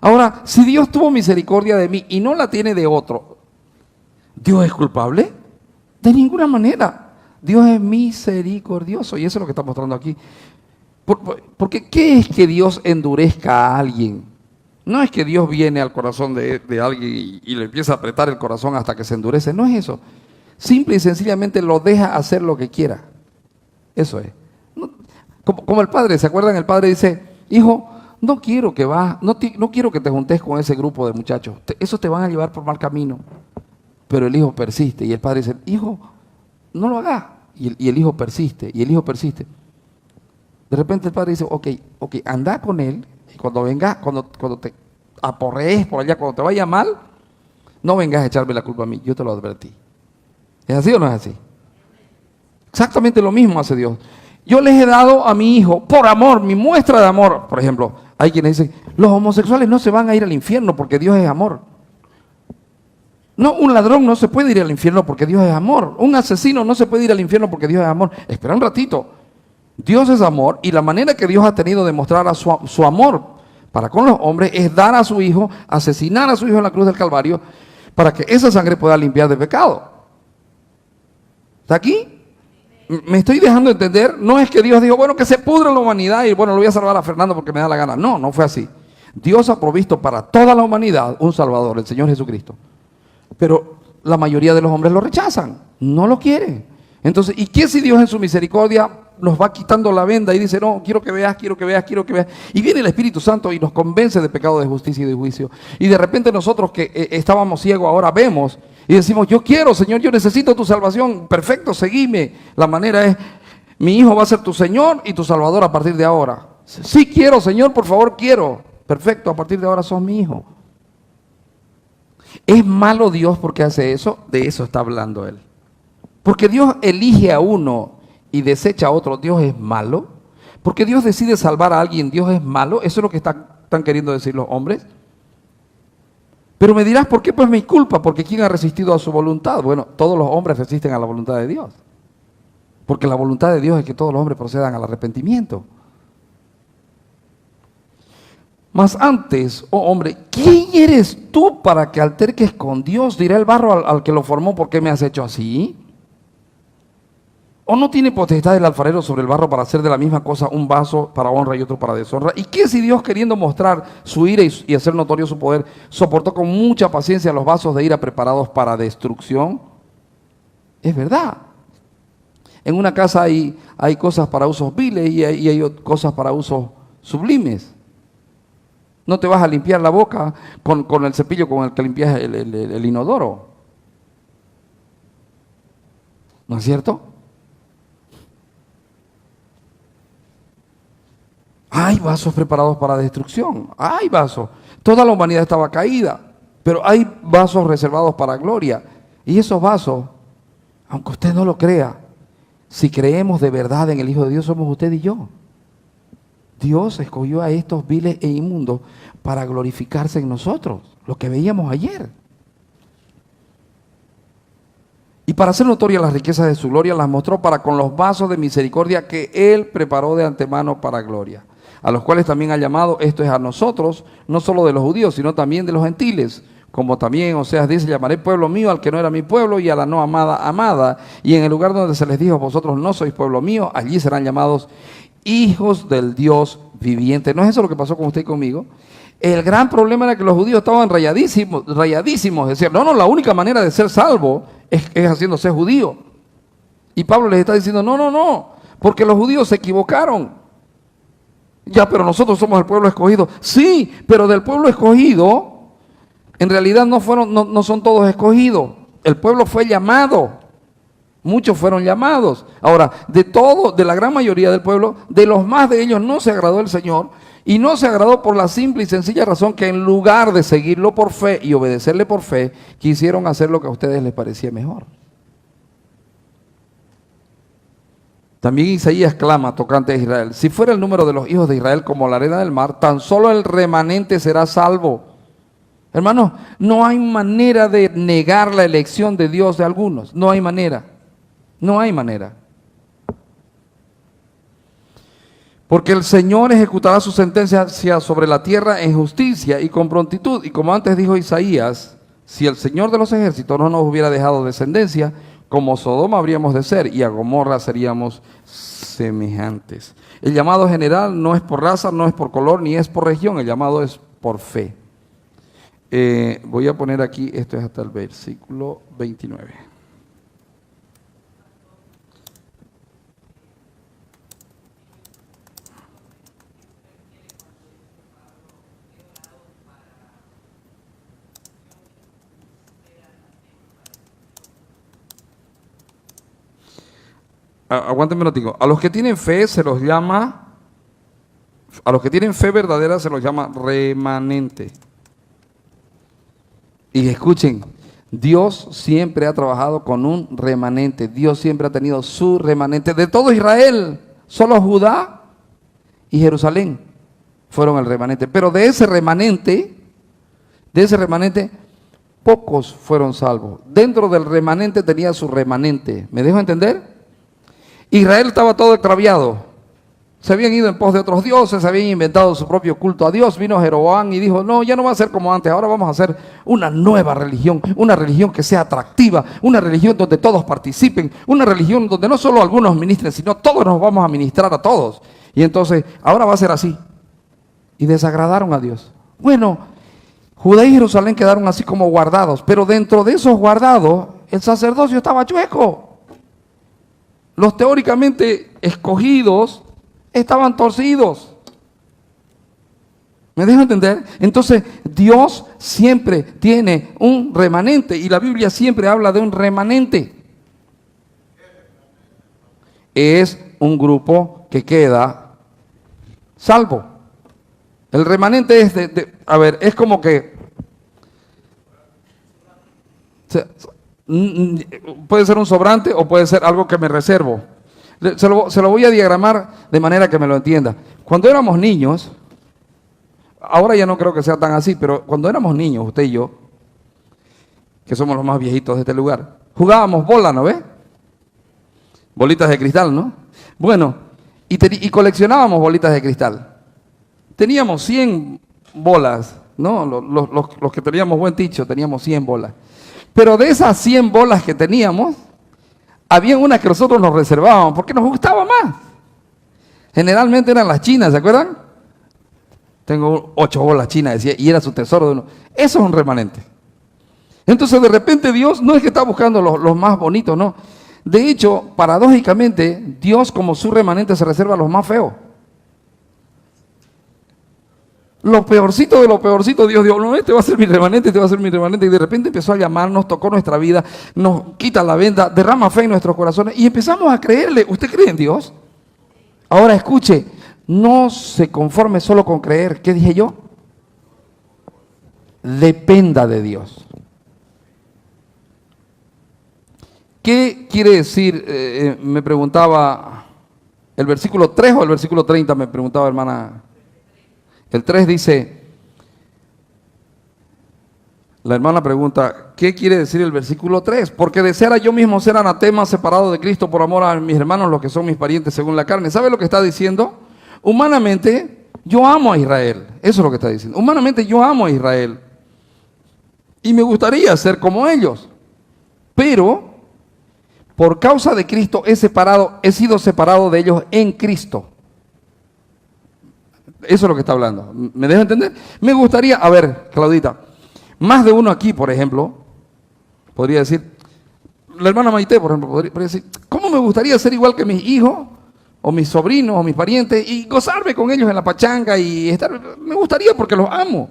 Ahora, si Dios tuvo misericordia de mí y no la tiene de otro, ¿Dios es culpable? De ninguna manera. Dios es misericordioso y eso es lo que está mostrando aquí. Porque ¿qué es que Dios endurezca a alguien? No es que Dios viene al corazón de alguien y le empieza a apretar el corazón hasta que se endurece. No es eso. Simple y sencillamente lo deja hacer lo que quiera. Eso es. Como el padre, ¿se acuerdan? El padre dice, hijo, no quiero que te juntes con ese grupo de muchachos. Esos te van a llevar por mal camino. Pero el hijo persiste y el padre dice, hijo, no lo hagas. Y el hijo persiste y el hijo persiste. De repente el padre dice, ok, anda con él y cuando vengas, cuando te aporrees por allá, cuando te vaya mal, no vengas a echarme la culpa a mí, yo te lo advertí. ¿Es así o no es así? Exactamente lo mismo hace Dios. Yo les he dado a mi hijo, por amor, mi muestra de amor. Por ejemplo, hay quienes dicen, los homosexuales no se van a ir al infierno porque Dios es amor. No, un ladrón no se puede ir al infierno porque Dios es amor. Un asesino no se puede ir al infierno porque Dios es amor. Espera un ratito. Dios es amor y la manera que Dios ha tenido de mostrar a su amor para con los hombres es dar a su hijo, asesinar a su hijo en la cruz del Calvario para que esa sangre pueda limpiar de pecado. ¿Está aquí? ¿Me estoy dejando entender? No es que Dios dijo, bueno, que se pudra la humanidad y bueno, lo voy a salvar a Fernando porque me da la gana. No, no fue así. Dios ha provisto para toda la humanidad un Salvador, el Señor Jesucristo. Pero la mayoría de los hombres lo rechazan, no lo quieren. Entonces, ¿y qué si Dios en su misericordia nos va quitando la venda y dice, no, quiero que veas, quiero que veas, quiero que veas? Y viene el Espíritu Santo y nos convence de pecado, de justicia y de juicio. Y de repente nosotros que estábamos ciegos ahora vemos y decimos, yo quiero, Señor, yo necesito tu salvación. Perfecto, seguime. La manera es, mi hijo va a ser tu Señor y tu Salvador a partir de ahora. Sí quiero, Señor, por favor, quiero. Perfecto, a partir de ahora sos mi hijo. ¿Es malo Dios porque hace eso? De eso está hablando Él. Porque Dios elige a uno y desecha a otro, ¿Dios es malo? Porque Dios decide salvar a alguien, ¿Dios es malo? Eso es lo que están queriendo decir los hombres. Pero me dirás, ¿por qué? Pues mi culpa, porque ¿quién ha resistido a su voluntad? Bueno, todos los hombres resisten a la voluntad de Dios. Porque la voluntad de Dios es que todos los hombres procedan al arrepentimiento. Mas antes, oh hombre, ¿quién eres tú para que alterques con Dios? Dirá el barro al que lo formó, ¿por qué me has hecho así? ¿O no tiene potestad el alfarero sobre el barro para hacer de la misma cosa un vaso para honra y otro para deshonra? ¿Y qué si Dios, queriendo mostrar su ira y hacer notorio su poder, soportó con mucha paciencia los vasos de ira preparados para destrucción? Es verdad. En una casa hay cosas para usos viles y hay cosas para usos sublimes. No te vas a limpiar la boca con el cepillo con el que limpias el inodoro. ¿No es cierto? Hay vasos preparados para destrucción. Hay vasos. Toda la humanidad estaba caída. Pero hay vasos reservados para gloria. Y esos vasos, aunque usted no lo crea, si creemos de verdad en el Hijo de Dios, somos usted y yo. Dios escogió a estos viles e inmundos para glorificarse en nosotros, lo que veíamos ayer. Y para hacer notorias las riquezas de su gloria, las mostró para con los vasos de misericordia que Él preparó de antemano para gloria, a los cuales también ha llamado, esto es a nosotros, no solo de los judíos, sino también de los gentiles, como también Oseas dice, llamaré pueblo mío al que no era mi pueblo y a la no amada, amada. Y en el lugar donde se les dijo, vosotros no sois pueblo mío, allí serán llamados hijos del Dios viviente. ¿No es eso lo que pasó con usted y conmigo? El gran problema era que los judíos estaban rayadísimos. Decían, no, la única manera de ser salvo es haciéndose judío. Y Pablo les está diciendo, no, porque los judíos se equivocaron. Ya, pero nosotros somos el pueblo escogido. Sí, pero del pueblo escogido, en realidad no son todos escogidos. El pueblo fue llamado. Muchos fueron llamados. Ahora, de la gran mayoría del pueblo, de los más de ellos no se agradó el Señor. Y no se agradó por la simple y sencilla razón que en lugar de seguirlo por fe y obedecerle por fe, quisieron hacer lo que a ustedes les parecía mejor. También Isaías clama tocante a Israel: si fuera el número de los hijos de Israel como la arena del mar, tan solo el remanente será salvo. Hermanos, no hay manera de negar la elección de Dios de algunos. No hay manera. No hay manera. Porque el Señor ejecutará su sentencia sobre la tierra en justicia y con prontitud. Y como antes dijo Isaías, si el Señor de los ejércitos no nos hubiera dejado descendencia, como Sodoma habríamos de ser y a Gomorra seríamos semejantes. El llamado general no es por raza, no es por color, ni es por región. El llamado es por fe. Voy a poner aquí, esto es hasta el versículo 29. Aguántenme un ratito. A los que tienen fe se los llama, a los que tienen fe verdadera se los llama remanente. Y escuchen, Dios siempre ha trabajado con un remanente. Dios siempre ha tenido su remanente. De todo Israel, solo Judá y Jerusalén fueron el remanente. Pero de ese remanente, pocos fueron salvos. Dentro del remanente tenía su remanente. ¿Me dejo entender? Israel estaba todo extraviado. Se habían ido en pos de otros dioses, se habían inventado su propio culto a Dios. Vino Jeroboam y dijo: no, ya no va a ser como antes, ahora vamos a hacer una nueva religión, una religión que sea atractiva, una religión donde todos participen, una religión donde no solo algunos ministren, sino todos nos vamos a ministrar a todos. Y entonces, ahora va a ser así. Y desagradaron a Dios. Bueno, Judá y Jerusalén quedaron así como guardados, pero dentro de esos guardados, el sacerdocio estaba chueco. Los teóricamente escogidos estaban torcidos. ¿Me dejo entender? Entonces, Dios siempre tiene un remanente y la Biblia siempre habla de un remanente. Es un grupo que queda salvo. El remanente es es como que puede ser un sobrante o puede ser algo que me reservo. Se lo voy a diagramar de manera que me lo entienda. Cuando éramos niños, ahora ya no creo que sea tan así, pero cuando éramos niños, usted y yo, que somos los más viejitos de este lugar, jugábamos bola, ¿no ve? Bolitas de cristal, ¿no? Bueno, y coleccionábamos bolitas de cristal. Teníamos 100 bolas, ¿no? Los que teníamos buen ticho, teníamos 100 bolas. Pero de esas 100 bolas que teníamos, había unas que nosotros nos reservábamos porque nos gustaba más. Generalmente eran las chinas, ¿se acuerdan? Tengo 8 bolas chinas, decía, y era su tesoro de uno. Eso es un remanente. Entonces, de repente, Dios no es que está buscando los más bonitos, no. De hecho, paradójicamente, Dios como su remanente se reserva a los más feos. Lo peorcito de lo peorcito, Dios dijo: no, este va a ser mi remanente, este va a ser mi remanente. Y de repente empezó a llamarnos, tocó nuestra vida, nos quita la venda, derrama fe en nuestros corazones y empezamos a creerle. ¿Usted cree en Dios? Ahora escuche, no se conforme solo con creer. ¿Qué dije yo? Dependa de Dios. ¿Qué quiere decir? Me preguntaba el versículo 3 o el versículo 30, me preguntaba hermana. El 3 dice, la hermana pregunta, ¿qué quiere decir el versículo 3? Porque deseara yo mismo ser anatema, separado de Cristo por amor a mis hermanos, los que son mis parientes según la carne. ¿Sabe lo que está diciendo? Humanamente, yo amo a Israel. Eso es lo que está diciendo. Humanamente, yo amo a Israel. Y me gustaría ser como ellos. Pero, por causa de Cristo, he sido separado de ellos en Cristo. Eso es lo que está hablando. ¿Me dejo entender? Me gustaría, a ver, Claudita, más de uno aquí, por ejemplo, podría decir, la hermana Maite, por ejemplo, podría decir, ¿cómo me gustaría ser igual que mis hijos o mis sobrinos, o mis parientes, y gozarme con ellos en la pachanga y estar, me gustaría porque los amo.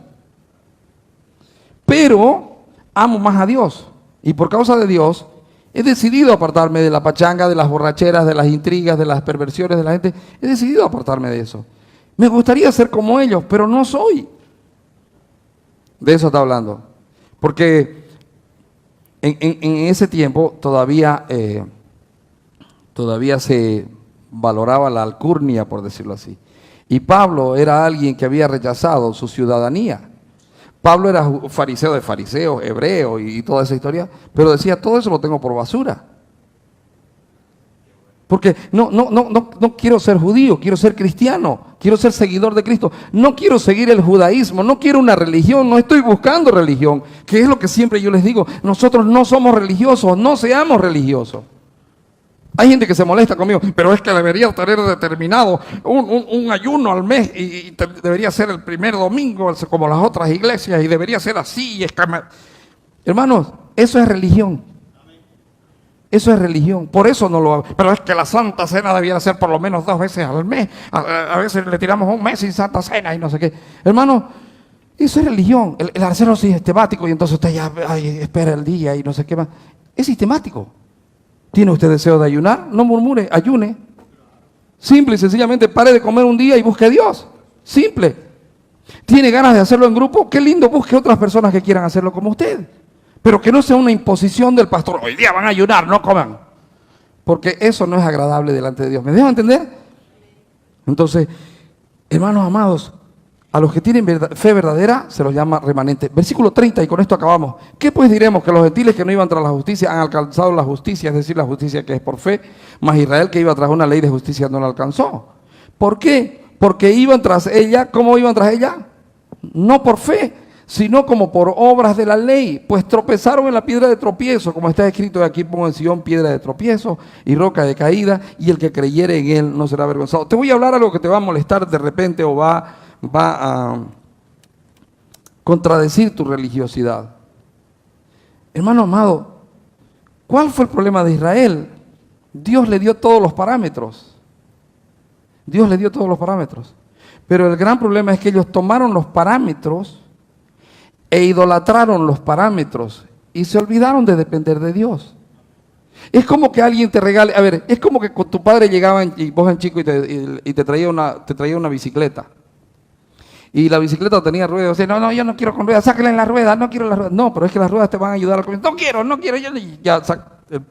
Pero amo más a Dios, y por causa de Dios, he decidido apartarme de la pachanga, de las borracheras, de las intrigas, de las perversiones de la gente. He decidido apartarme de eso. Me gustaría ser como ellos, pero no soy. De eso está hablando. Porque en ese tiempo todavía se valoraba la alcurnia, por decirlo así. Y Pablo era alguien que había rechazado su ciudadanía. Pablo era fariseo de fariseos, hebreo y toda esa historia, pero decía, todo eso lo tengo por basura. Porque no quiero ser judío, quiero ser cristiano, quiero ser seguidor de Cristo. No quiero seguir el judaísmo, no quiero una religión, no estoy buscando religión, que es lo que siempre yo les digo, nosotros no somos religiosos, no seamos religiosos. Hay gente que se molesta conmigo, pero es que debería tener determinado un ayuno al mes y debería ser el primer domingo como las otras iglesias y debería ser así. Hermanos, eso es religión. Eso es religión, por eso no lo hago. Pero es que la Santa Cena debiera ser por lo menos 2 veces al mes. A veces le tiramos un mes sin Santa Cena y no sé qué. Hermano, eso es religión. El hacerlo sistemático y entonces usted ya espera el día y no sé qué más. Es sistemático. ¿Tiene usted deseo de ayunar? No murmure, ayune. Simple y sencillamente pare de comer un día y busque a Dios. Simple. ¿Tiene ganas de hacerlo en grupo? Qué lindo, busque otras personas que quieran hacerlo como usted. Pero que no sea una imposición del pastor. Hoy día van a ayunar, no coman. Porque eso no es agradable delante de Dios. ¿Me dejan entender? Entonces, hermanos amados, a los que tienen fe verdadera se los llama remanente. Versículo 30, y con esto acabamos. ¿Qué pues diremos? Que los gentiles que no iban tras la justicia han alcanzado la justicia, es decir, la justicia que es por fe, mas Israel que iba tras una ley de justicia no la alcanzó. ¿Por qué? Porque iban tras ella. ¿Cómo iban tras ella? No por fe, sino como por obras de la ley, pues tropezaron en la piedra de tropiezo, como está escrito, de aquí pongo en Sion piedra de tropiezo y roca de caída, y el que creyere en él no será avergonzado. Te voy a hablar algo que te va a molestar de repente o va a contradecir tu religiosidad. Hermano amado, ¿cuál fue el problema de Israel? Dios le dio todos los parámetros. Dios le dio todos los parámetros. Pero el gran problema es que ellos tomaron los parámetros e idolatraron los parámetros y se olvidaron de depender de Dios. Es como que alguien te regale, es como que con tu padre llegaba y vos en chico y te traía una bicicleta. Y la bicicleta tenía ruedas. O sea, no, yo no quiero con ruedas, sáquenle las ruedas, no quiero las ruedas. No, pero es que las ruedas te van a ayudar a comer. No quiero,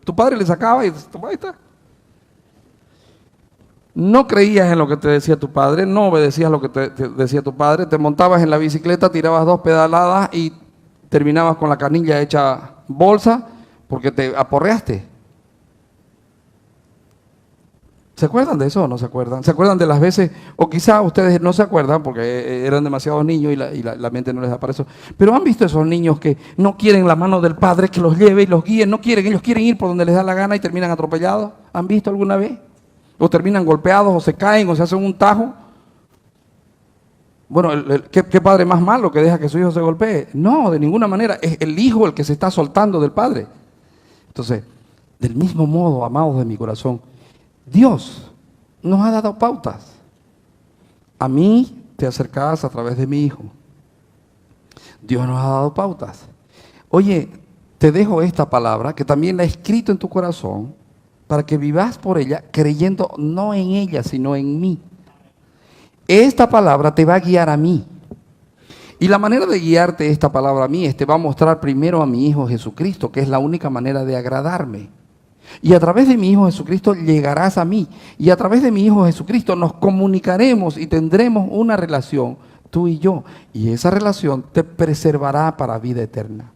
tu padre le sacaba y ahí está. No creías en lo que te decía tu padre, no obedecías lo que te decía tu padre, te montabas en la bicicleta, tirabas 2 pedaladas y terminabas con la canilla hecha bolsa porque te aporreaste. ¿Se acuerdan de eso o no se acuerdan? ¿Se acuerdan de las veces, o quizá ustedes no se acuerdan porque eran demasiados niños y la mente no les da para eso, pero han visto esos niños que no quieren la mano del padre que los lleve y los guíe, no quieren, ellos quieren ir por donde les da la gana y terminan atropellados? ¿Han visto alguna vez? O terminan golpeados, o se caen, o se hacen un tajo. Bueno, ¿qué padre más malo que deja que su hijo se golpee? No, de ninguna manera. Es el hijo el que se está soltando del padre. Entonces, del mismo modo, amados de mi corazón, Dios nos ha dado pautas. A mí te acercás a través de mi hijo. Dios nos ha dado pautas. Oye, te dejo esta palabra que también la he escrito en tu corazón, para que vivas por ella, creyendo no en ella, sino en mí. Esta palabra te va a guiar a mí. Y la manera de guiarte esta palabra a mí te va a mostrar primero a mi Hijo Jesucristo, que es la única manera de agradarme. Y a través de mi Hijo Jesucristo llegarás a mí. Y a través de mi Hijo Jesucristo nos comunicaremos y tendremos una relación, tú y yo. Y esa relación te preservará para vida eterna.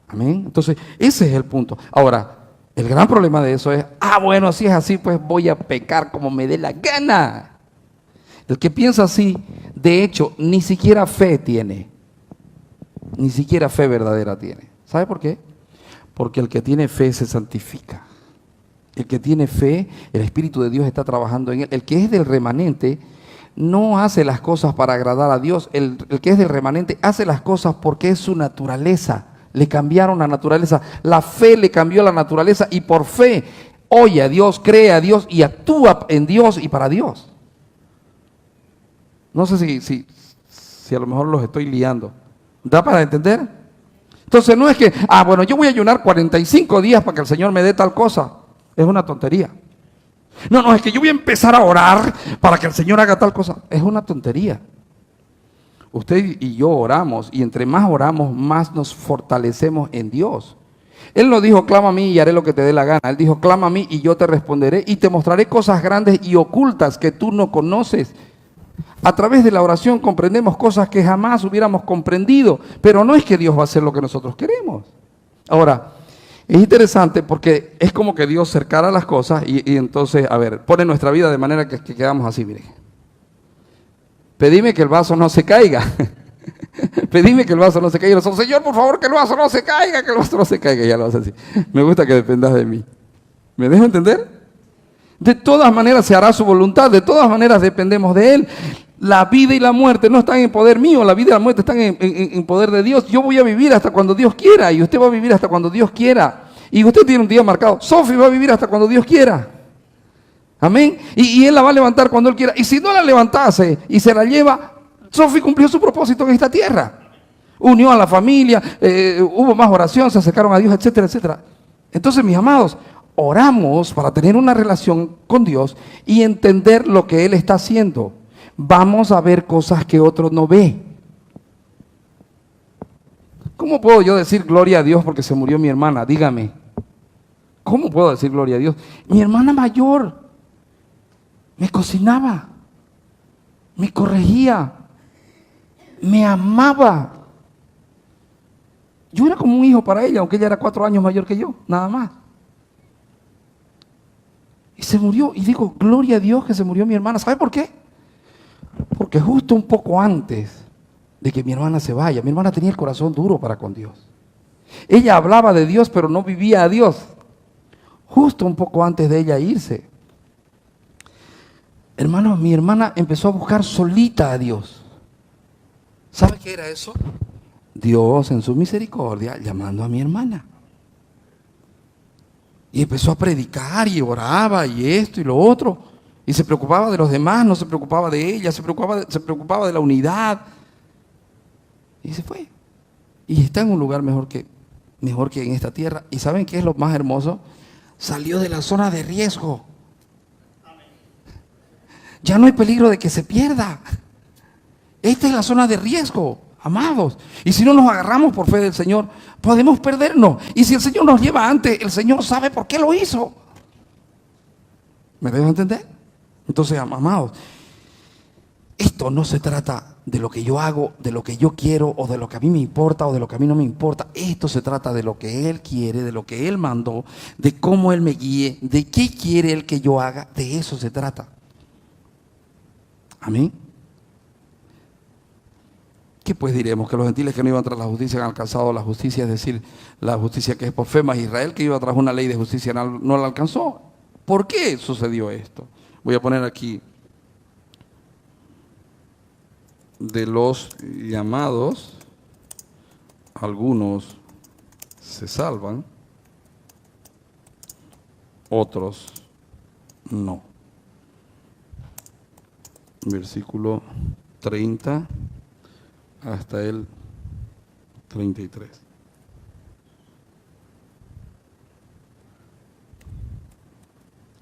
Amén. Entonces, ese es el punto. Ahora, el gran problema de eso es, bueno, si es así, pues voy a pecar como me dé la gana. El que piensa así, de hecho, ni siquiera fe tiene. Ni siquiera fe verdadera tiene. ¿Sabe por qué? Porque el que tiene fe se santifica. El que tiene fe, el Espíritu de Dios está trabajando en él. El que es del remanente no hace las cosas para agradar a Dios. El que es del remanente hace las cosas porque es su naturaleza. Le cambiaron la naturaleza. La fe le cambió la naturaleza y por fe oye a Dios, cree a Dios y actúa en Dios y para Dios. No sé si a lo mejor los estoy liando. ¿Da para entender? Entonces no es que, bueno, yo voy a ayunar 45 días para que el Señor me dé tal cosa. Es una tontería. No, es que yo voy a empezar a orar para que el Señor haga tal cosa. Es una tontería. Usted y yo oramos, y entre más oramos, más nos fortalecemos en Dios. Él no dijo, clama a mí y haré lo que te dé la gana. Él dijo, clama a mí y yo te responderé y te mostraré cosas grandes y ocultas que tú no conoces. A través de la oración comprendemos cosas que jamás hubiéramos comprendido, pero no es que Dios va a hacer lo que nosotros queremos. Ahora, es interesante porque es como que Dios cercara las cosas y entonces, pone nuestra vida de manera que quedamos así, mire. Pedime que el vaso no se caiga. Pedime que el vaso no se caiga. Nosotros, Señor, por favor, que el vaso no se caiga, que el vaso no se caiga. Ya lo hace así. Me gusta que dependas de mí. ¿Me dejo entender? De todas maneras se hará su voluntad. De todas maneras dependemos de Él. La vida y la muerte no están en poder mío. La vida y la muerte están en poder de Dios. Yo voy a vivir hasta cuando Dios quiera. Y usted va a vivir hasta cuando Dios quiera. Y usted tiene un día marcado. Sofi va a vivir hasta cuando Dios quiera. Amén. Y Él la va a levantar cuando Él quiera. Y si no la levantase y se la lleva, Sofi cumplió su propósito en esta tierra. Unió a la familia, hubo más oración, se acercaron a Dios, etcétera, etcétera. Entonces, mis amados, oramos para tener una relación con Dios y entender lo que Él está haciendo. Vamos a ver cosas que otro no ve. ¿Cómo puedo yo decir gloria a Dios porque se murió mi hermana? Dígame. ¿Cómo puedo decir gloria a Dios? Mi hermana mayor me cocinaba, me corregía, me amaba. Yo era como un hijo para ella, aunque ella era 4 años mayor que yo, nada más. Y se murió, y digo, gloria a Dios que se murió mi hermana. ¿Sabe por qué? Porque justo un poco antes de que mi hermana se vaya, mi hermana tenía el corazón duro para con Dios. Ella hablaba de Dios, pero no vivía a Dios. Justo un poco antes de ella irse. Hermanos, mi hermana empezó a buscar solita a Dios. ¿Sabe qué era eso? Dios en su misericordia llamando a mi hermana. Y empezó a predicar y oraba y esto y lo otro. Y se preocupaba de los demás, no se preocupaba de ella, se preocupaba de la unidad. Y se fue. Y está en un lugar mejor que en esta tierra. ¿Y saben qué es lo más hermoso? Salió de la zona de riesgo. Ya no hay peligro de que se pierda. Esta es la zona de riesgo, amados. Y si no nos agarramos por fe del Señor, podemos perdernos. Y si el Señor nos lleva antes, el Señor sabe por qué lo hizo. ¿Me dejo entender? Entonces, amados, esto no se trata de lo que yo hago, de lo que yo quiero, o de lo que a mí me importa, o de lo que a mí no me importa. Esto se trata de lo que Él quiere, de lo que Él mandó, de cómo Él me guíe, de qué quiere Él que yo haga. De eso se trata. Amén. ¿Qué pues diremos? Que los gentiles que no iban tras la justicia han alcanzado la justicia, es decir, la justicia que es por fe, más Israel que iba tras una ley de justicia no la alcanzó. ¿Por qué sucedió esto? Voy a poner aquí: de los llamados, algunos se salvan, otros no. Versículo 30 hasta el 33.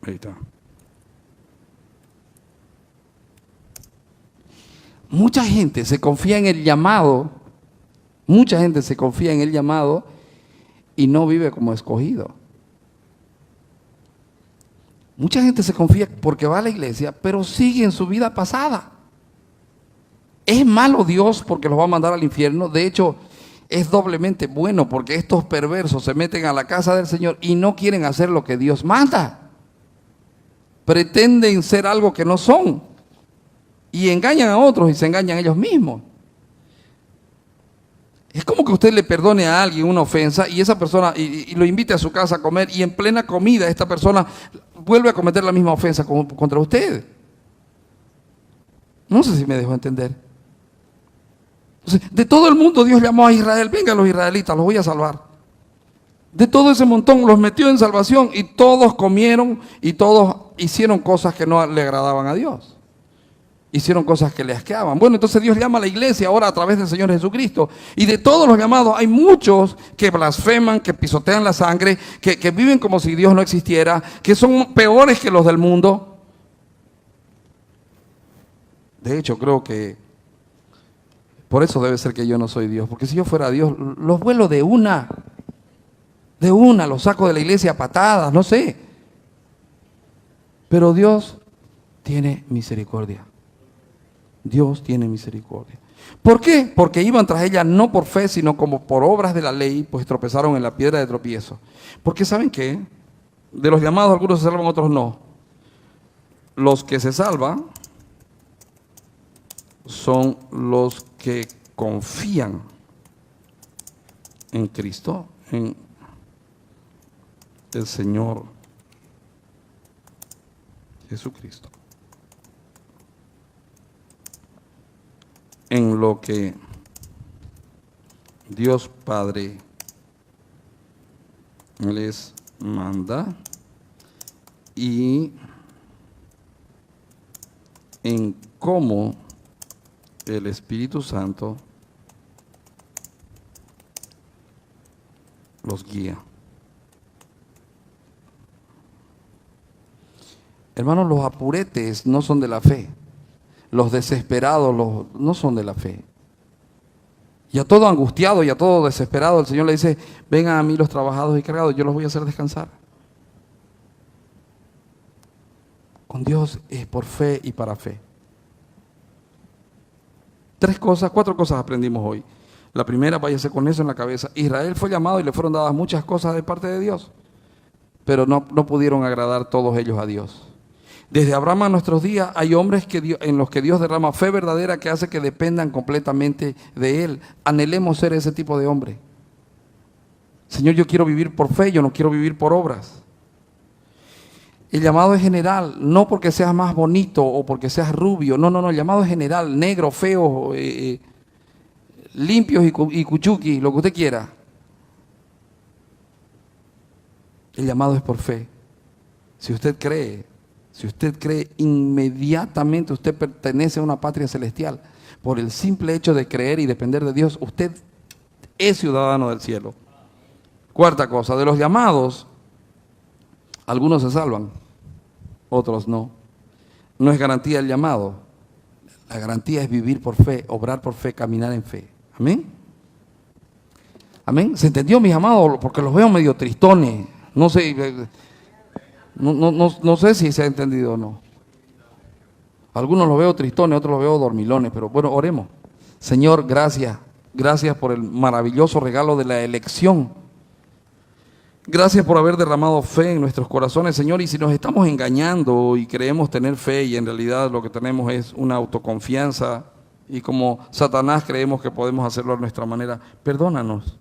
Ahí está. Mucha gente se confía en el llamado, mucha gente se confía en el llamado y no vive como escogido. Mucha gente se confía porque va a la iglesia, pero sigue en su vida pasada. ¿Es malo Dios porque los va a mandar al infierno? De hecho, es doblemente bueno porque estos perversos se meten a la casa del Señor y no quieren hacer lo que Dios manda. Pretenden ser algo que no son y engañan a otros y se engañan ellos mismos. Es como que usted le perdone a alguien una ofensa y esa persona y lo invite a su casa a comer y en plena comida esta persona vuelve a cometer la misma ofensa contra usted. No sé si me dejó entender. Entonces, de todo el mundo Dios llamó a Israel: vengan los israelitas, los voy a salvar. De todo ese montón los metió en salvación y todos comieron y todos hicieron cosas que no le agradaban a Dios. Hicieron cosas que le asqueaban. Bueno, entonces Dios llama a la iglesia ahora a través del Señor Jesucristo. Y de todos los llamados hay muchos que blasfeman, que pisotean la sangre, que viven como si Dios no existiera, que son peores que los del mundo. De hecho, creo que por eso debe ser que yo no soy Dios. Porque si yo fuera Dios, los vuelo de una, los saco de la iglesia a patadas, no sé. Pero Dios tiene misericordia. Dios tiene misericordia. ¿Por qué? Porque iban tras ella no por fe, sino como por obras de la ley, pues tropezaron en la piedra de tropiezo. Porque ¿saben qué? De los llamados algunos se salvan, otros no. Los que se salvan son los que confían en Cristo, en el Señor Jesucristo, en lo que Dios Padre les manda y en cómo el Espíritu Santo los guía. Hermanos, los apuretes no son de la fe. Los desesperados no son de la fe. Y a todo angustiado y a todo desesperado el Señor le dice: vengan a mí los trabajados y cargados, yo los voy a hacer descansar. Con Dios es por fe y para fe. 4 cosas aprendimos hoy. La primera, váyase con eso en la cabeza. Israel fue llamado y le fueron dadas muchas cosas de parte de Dios, pero no pudieron agradar todos ellos a Dios. Desde Abraham a nuestros días hay hombres en los que Dios derrama fe verdadera que hace que dependan completamente de Él. Anhelemos ser ese tipo de hombre. Señor, yo quiero vivir por fe, yo no quiero vivir por obras. El llamado es general, no porque seas más bonito o porque seas rubio, no, el llamado es general, negro, feo, limpios y cuchuqui, lo que usted quiera. El llamado es por fe. Si usted cree, inmediatamente usted pertenece a una patria celestial. Por el simple hecho de creer y depender de Dios, usted es ciudadano del cielo. 4ª cosa, de los llamados, algunos se salvan, otros no. No es garantía el llamado. La garantía es vivir por fe, obrar por fe, caminar en fe. Amén. Amén. ¿Se entendió, mis amados? Porque los veo medio tristones. No sé. No sé si se ha entendido o no. Algunos los veo tristones, otros los veo dormilones, pero bueno, oremos. Señor, gracias. Gracias por el maravilloso regalo de la elección. Gracias por haber derramado fe en nuestros corazones, Señor. Y si nos estamos engañando y creemos tener fe y en realidad lo que tenemos es una autoconfianza y como Satanás creemos que podemos hacerlo a nuestra manera, perdónanos.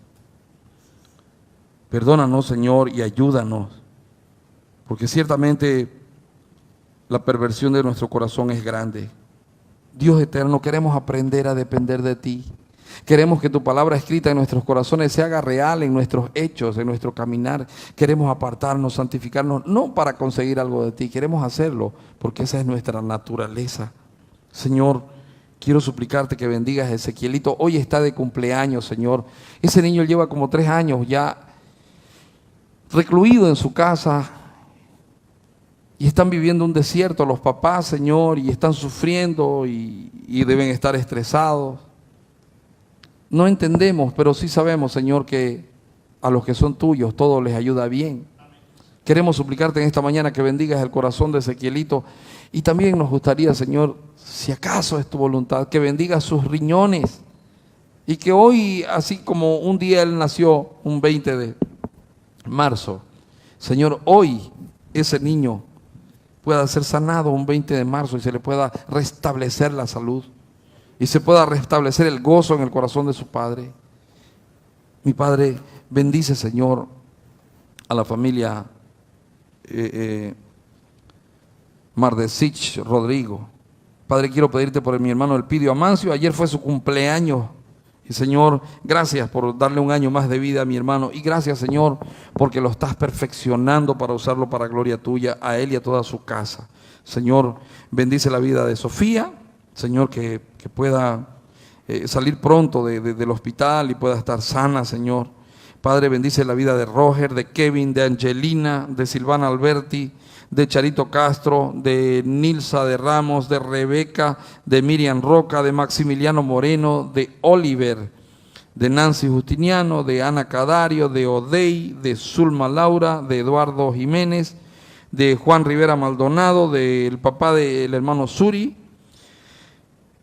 Perdónanos, Señor, y ayúdanos. Porque ciertamente la perversión de nuestro corazón es grande. Dios eterno, queremos aprender a depender de ti. Queremos que tu palabra escrita en nuestros corazones se haga real en nuestros hechos, en nuestro caminar. Queremos apartarnos, santificarnos, no para conseguir algo de ti, queremos hacerlo porque esa es nuestra naturaleza. Señor, quiero suplicarte que bendigas a Ezequielito. Hoy está de cumpleaños, Señor. Ese niño lleva como 3 años ya recluido en su casa. Y están viviendo un desierto los papás, Señor, y están sufriendo y deben estar estresados. No entendemos, pero sí sabemos, Señor, que a los que son tuyos todo les ayuda bien. Queremos suplicarte en esta mañana que bendigas el corazón de Ezequielito. Y también nos gustaría, Señor, si acaso es tu voluntad, que bendigas sus riñones. Y que hoy, así como un día él nació, un 20 de marzo, Señor, hoy ese niño pueda ser sanado un 20 de marzo y se le pueda restablecer la salud y se pueda restablecer el gozo en el corazón de su padre. Mi Padre, bendice, Señor, a la familia Mardesich Rodrigo. Padre, quiero pedirte por mi hermano Elpidio Amancio. Ayer fue su cumpleaños Y Señor, gracias por darle un año más de vida a mi hermano. Y gracias, Señor, porque lo estás perfeccionando para usarlo para gloria tuya, a él y a toda su casa. Señor, bendice la vida de Sofía. Señor, que pueda salir pronto del hospital y pueda estar sana, Señor. Padre, bendice la vida de Roger, de Kevin, de Angelina, de Silvana Alberti, de Charito Castro, de Nilsa de Ramos, de Rebeca, de Miriam Roca, de Maximiliano Moreno, de Oliver, de Nancy Justiniano, de Ana Cadario, de Odey, de Zulma Laura, de Eduardo Jiménez, de Juan Rivera Maldonado, del papá del hermano Suri,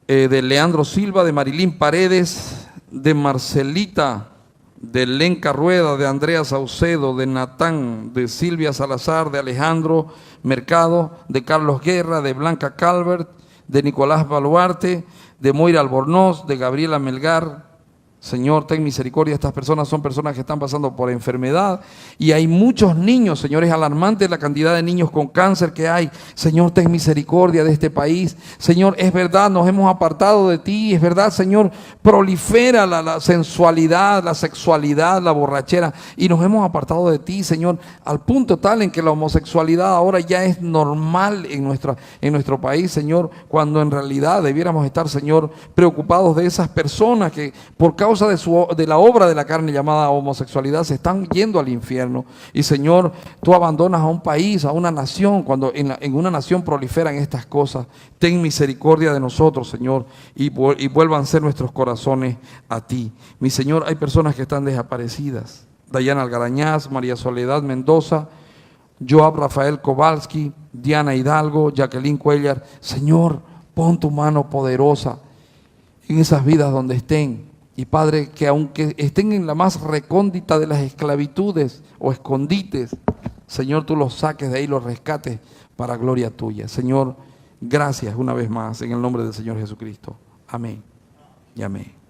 de Leandro Silva, de Marilín Paredes, de Marcelita, de Lenca Rueda, de Andrea Saucedo, de Natán, de Silvia Salazar, de Alejandro Mercado, de Carlos Guerra, de Blanca Calvert, de Nicolás Baluarte, de Moira Albornoz, de Gabriela Melgar. Señor, ten misericordia, estas personas son personas que están pasando por enfermedad y hay muchos niños, Señor, es alarmante la cantidad de niños con cáncer que hay. Señor, ten misericordia de este país. Señor, es verdad, nos hemos apartado de ti, es verdad, Señor, prolifera la sensualidad, la sexualidad, la borrachera y nos hemos apartado de ti, Señor, al punto tal en que la homosexualidad ahora ya es normal en nuestro país, Señor, cuando en realidad debiéramos estar, Señor, preocupados de esas personas que por causa de la obra de la carne llamada homosexualidad se están yendo al infierno. Y Señor, tú abandonas a un país, a una nación, cuando en una nación proliferan estas cosas. Ten misericordia de nosotros, Señor, y vuelvan a ser nuestros corazones a ti. Mi Señor, hay personas que están desaparecidas. Dayana Algarañaz, María Soledad Mendoza, Joab Rafael Kowalski, Diana Hidalgo, Jacqueline Cuellar. Señor, pon tu mano poderosa en esas vidas donde estén. Y Padre, que aunque estén en la más recóndita de las esclavitudes o escondites, Señor, tú los saques de ahí, los rescates para gloria tuya. Señor, gracias una vez más en el nombre del Señor Jesucristo. Amén y amén.